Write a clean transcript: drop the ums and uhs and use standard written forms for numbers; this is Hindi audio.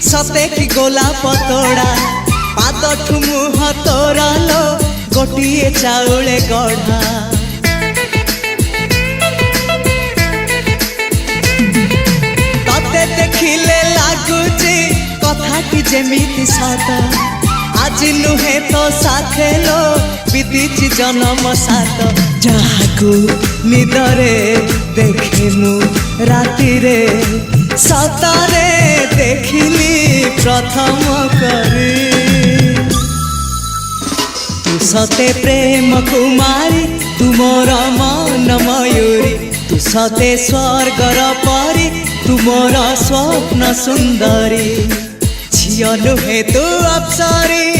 सते कि गोलाप तोड़ा पाद मुह तोरा लो गोटिए चाउले गढ़ा तते देखिले लागुची कथाटी जेमिति सत आज नुहे तो साथे लो विदिची जन्म सात जहाकू निदरे देखे मु राति रे सतारे देखिली प्रथम करी तू सते प्रेम कुमारी तू मोर मन मयूरी तू सते स्वर्गर परी तू मोर स्वप्न सुंदरी झियो नुहे तू अप्सरी।